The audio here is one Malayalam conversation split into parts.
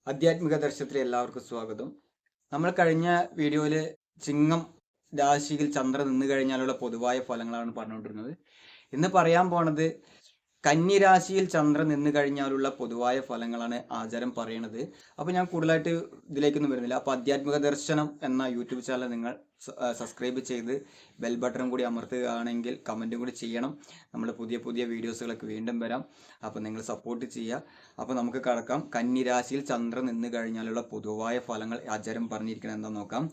ആധ്യാത്മിക ദർശനത്തിലെ എല്ലാവർക്കും സ്വാഗതം. നമ്മൾ കഴിഞ്ഞ വീഡിയോയിൽ ചിങ്ങം രാശിയിൽ ചന്ദ്രൻ നിന്ന് കഴിഞ്ഞാലുള്ള പൊതുവായ ഫലങ്ങളാണ് പറഞ്ഞുകൊണ്ടിരുന്നത്. ഇന്ന് പറയാൻ പോണത് കന്നി രാശിയിൽ ചന്ദ്രൻ നിന്ന് കഴിഞ്ഞാലുള്ള പൊതുവായ ഫലങ്ങളാണ് ആചാരം പറയുന്നത്. അപ്പോൾ ഞാൻ കൂടുതലായിട്ട് ഇതിലേക്കൊന്നും വരുന്നില്ല. അപ്പോൾ ആധ്യാത്മിക ദർശനം എന്ന യൂട്യൂബ് ചാനൽ നിങ്ങൾ സബ്സ്ക്രൈബ് ചെയ്ത് ബെൽ ബട്ടൺ കൂടി അമർത്തുകയാണെങ്കിൽ കമൻറ്റും കൂടി ചെയ്യണം. നമ്മൾ പുതിയ പുതിയ വീഡിയോസുകളൊക്കെ വീണ്ടും വരാം. അപ്പോൾ നിങ്ങൾ സപ്പോർട്ട് ചെയ്യുക. അപ്പോൾ നമുക്ക് കടക്കാം. കന്നി രാശിയിൽ ചന്ദ്രൻ നിന്ന് കഴിഞ്ഞാലുള്ള പൊതുവായ ഫലങ്ങൾ ആചാരം പറഞ്ഞിരിക്കണം എന്താ നോക്കാം.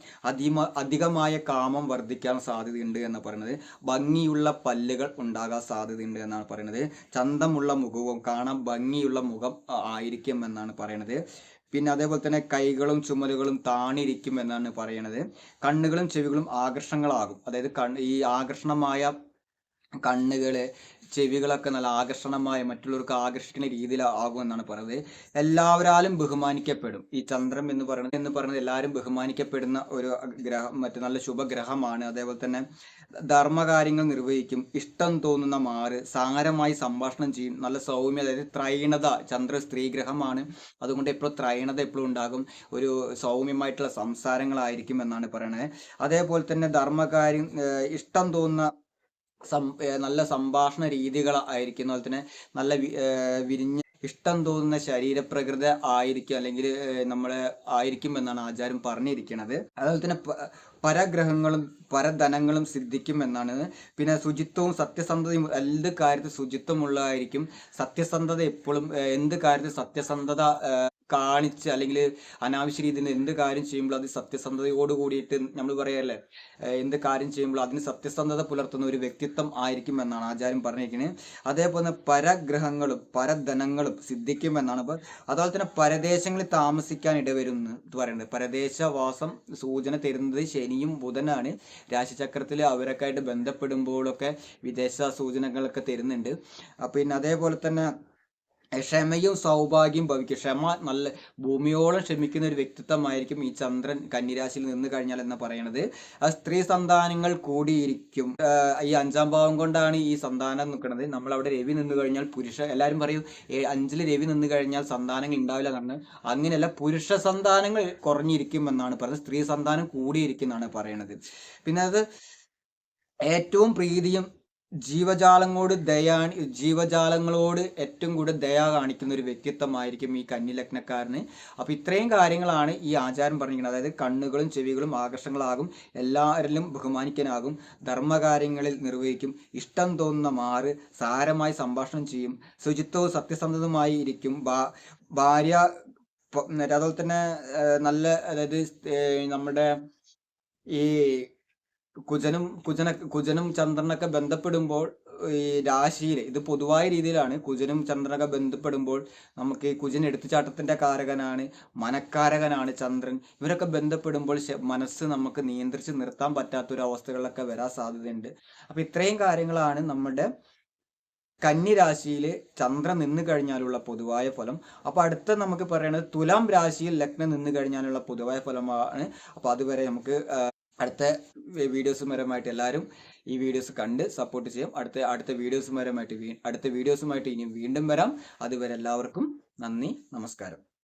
അധികമായ കാമം വർദ്ധിക്കാൻ സാധ്യതയുണ്ട് എന്ന് പറയുന്നത്. ഭംഗിയുള്ള പല്ലുകൾ ഉണ്ടാകാൻ സാധ്യതയുണ്ട് എന്നാണ് പറയുന്നത്. ചന്തമുള്ള മുഖവും കാണാൻ ഭംഗിയുള്ള മുഖം ആയിരിക്കും എന്നാണ് പറയുന്നത്. പിന്നെ അതേപോലെ തന്നെ കൈകളും ചുമലുകളും താണിരിക്കും എന്നാണ് പറയുന്നത്. കണ്ണുകളും ചെവികളും ആകർഷണങ്ങളാകും. അതായത് ഈ ആകർഷണമായ കണ്ണുകള് ചെവികളൊക്കെ നല്ല ആകർഷണമായ മറ്റുള്ളവർക്ക് ആകർഷിക്കുന്ന രീതിയിലാകും എന്നാണ് പറയുന്നത്. എല്ലാവരാലും ബഹുമാനിക്കപ്പെടും. ഈ ചന്ദ്രൻ എന്ന് പറയുന്നത് എല്ലാവരും ബഹുമാനിക്കപ്പെടുന്ന ഒരു ഗ്രഹം, നല്ല ശുഭഗ്രഹമാണ്. അതേപോലെ തന്നെ ധർമ്മകാര്യങ്ങൾ നിർവഹിക്കും. ഇഷ്ടം തോന്നുന്ന മാറ് സാരമായി സംഭാഷണം ചെയ്യും. നല്ല സൗമ്യ, അതായത് ത്രൈണത. ചന്ദ്ര സ്ത്രീഗ്രഹമാണ്, അതുകൊണ്ട് എപ്പോഴും ത്രൈണത എപ്പോഴും ഉണ്ടാകും. ഒരു സൗമ്യമായിട്ടുള്ള സംസാരങ്ങളായിരിക്കും എന്നാണ് പറയുന്നത്. അതേപോലെ തന്നെ ധർമ്മകാര്യം, ഇഷ്ടം തോന്നുന്ന നല്ല സംഭാഷണ രീതികൾ ആയിരിക്കും. അതുപോലെ തന്നെ നല്ല വിരിഞ്ഞ ഇഷ്ടം തോന്നുന്ന ശരീരപ്രകൃതി ആയിരിക്കും, അല്ലെങ്കിൽ നമ്മളെ ആയിരിക്കും എന്നാണ് ആചാരം പറഞ്ഞിരിക്കുന്നത്. അതുപോലെ തന്നെ പരഗ്രഹങ്ങളും പരധനങ്ങളും സിദ്ധിക്കും എന്നാണ്. പിന്നെ ശുചിത്വവും സത്യസന്ധതയും, എന്ത് കാര്യത്തിൽ ശുചിത്വമുള്ളതായിരിക്കും. സത്യസന്ധത എപ്പോഴും, എന്ത് കാര്യത്തിൽ സത്യസന്ധത കാണിച്ച്, അല്ലെങ്കിൽ അനാവശ്യ രീതിയിൽ എന്ത് കാര്യം ചെയ്യുമ്പോൾ അത് സത്യസന്ധതയോട് കൂടിയിട്ട് നമ്മൾ പറയല്ലേ, എന്ത് കാര്യം ചെയ്യുമ്പോൾ അതിന് സത്യസന്ധത പുലർത്തുന്ന ഒരു വ്യക്തിത്വം ആയിരിക്കും എന്നാണ് ആചാര്യം പറഞ്ഞിരിക്കുന്നത്. അതേപോലെ പരഗ്രഹങ്ങളും പരധനങ്ങളും സിദ്ധിക്കും എന്നാണ്. അപ്പോൾ അതുപോലെ തന്നെ പരദേശങ്ങളിൽ താമസിക്കാൻ ഇടവരും എന്ന് പറയുന്നത്. പരദേശവാസം സൂചന തരുന്നത് ശനിയും ബുധനാണ്. രാശിചക്രത്തിൽ അവരൊക്കെ ആയിട്ട് ബന്ധപ്പെടുമ്പോഴൊക്കെ വിദേശ സൂചനകളൊക്കെ തരുന്നുണ്ട്. പിന്നെ അതേപോലെ തന്നെ ക്ഷമയും സൗഭാഗ്യം ഭവിക്കും. ക്ഷമ, നല്ല ഭൂമിയോളം ക്ഷമിക്കുന്ന ഒരു വ്യക്തിത്വമായിരിക്കും ഈ ചന്ദ്രൻ കന്നിരാശിയിൽ നിന്ന് കഴിഞ്ഞാൽ എന്ന് പറയുന്നത്. സ്ത്രീ സന്താനങ്ങൾ കൂടിയിരിക്കും. ഈ 5ാം ഭാവം കൊണ്ടാണ് ഈ സന്താനം നിൽക്കുന്നത്. നമ്മളവിടെ രവി നിന്ന് കഴിഞ്ഞാൽ എല്ലാവരും പറയും 5ൽ രവി നിന്ന് കഴിഞ്ഞാൽ സന്താനങ്ങൾ ഉണ്ടാവില്ല എന്നാണ്. അങ്ങനെയല്ല, പുരുഷ സന്താനങ്ങൾ കുറഞ്ഞിരിക്കും എന്നാണ് പറയുന്നത്. സ്ത്രീ സന്താനം കൂടിയിരിക്കും എന്നാണ് പറയുന്നത്. പിന്നെ അത് ഏറ്റവും പ്രീതിയും ജീവജാലങ്ങളോട് ഏറ്റവും കൂടുതൽ ദയ കാണിക്കുന്ന ഒരു വ്യക്തിത്വമായിരിക്കും ഈ കന്നി ലഗ്നക്കാരന്. അപ്പൊ ഇത്രയും കാര്യങ്ങളാണ് ഈ ആചാരം പറഞ്ഞിരിക്കുന്നത്. അതായത് കണ്ണുകളും ചെവികളും ആകർഷങ്ങളാകും, എല്ലാവരിലും ബഹുമാനിക്കാനാകും, ധർമ്മകാര്യങ്ങളിൽ നിർവഹിക്കും, ഇഷ്ടം തോന്നുന്ന മാറ് സാരമായി സംഭാഷണം ചെയ്യും, ശുചിത്വവും സത്യസന്ധതമായി ഇരിക്കും, ഭാര്യ അതുപോലെ തന്നെ നല്ല, അതായത് നമ്മുടെ ഈ കുജനും ചന്ദ്രനൊക്കെ ബന്ധപ്പെടുമ്പോൾ ഈ രാശിയിൽ, ഇത് പൊതുവായ രീതിയിലാണ്, കുജനും ചന്ദ്രനൊക്കെ ബന്ധപ്പെടുമ്പോൾ നമുക്ക് കുജൻ എടുത്തുചാട്ടത്തിന്റെ കാരകനാണ്, മനക്കാരകനാണ് ചന്ദ്രൻ. ഇവരൊക്കെ ബന്ധപ്പെടുമ്പോൾ മനസ്സ് നമുക്ക് നിയന്ത്രിച്ച് നിർത്താൻ പറ്റാത്തൊരു അവസ്ഥകളിലൊക്കെ വരാൻ സാധ്യതയുണ്ട്. അപ്പൊ ഇത്രയും കാര്യങ്ങളാണ് നമ്മുടെ കന്നി രാശിയിൽ ചന്ദ്രൻ നിന്ന് കഴിഞ്ഞാലുള്ള പൊതുവായ ഫലം. അപ്പൊ അടുത്ത നമുക്ക് പറയുന്നത് തുലാം രാശിയിൽ ലഗ്നം നിന്ന് കഴിഞ്ഞാലുള്ള പൊതുവായ ഫലമാണ്. അപ്പൊ അതുവരെ നമുക്ക് അടുത്ത വീഡിയോസുപരമായിട്ട് എല്ലാവരും ഈ വീഡിയോസ് കണ്ട് സപ്പോർട്ട് ചെയ്യും. അടുത്ത വീഡിയോസുപരമായിട്ട് ഇനിയും വീണ്ടും വരാം. അതുവരെ എല്ലാവർക്കും നന്ദി, നമസ്കാരം.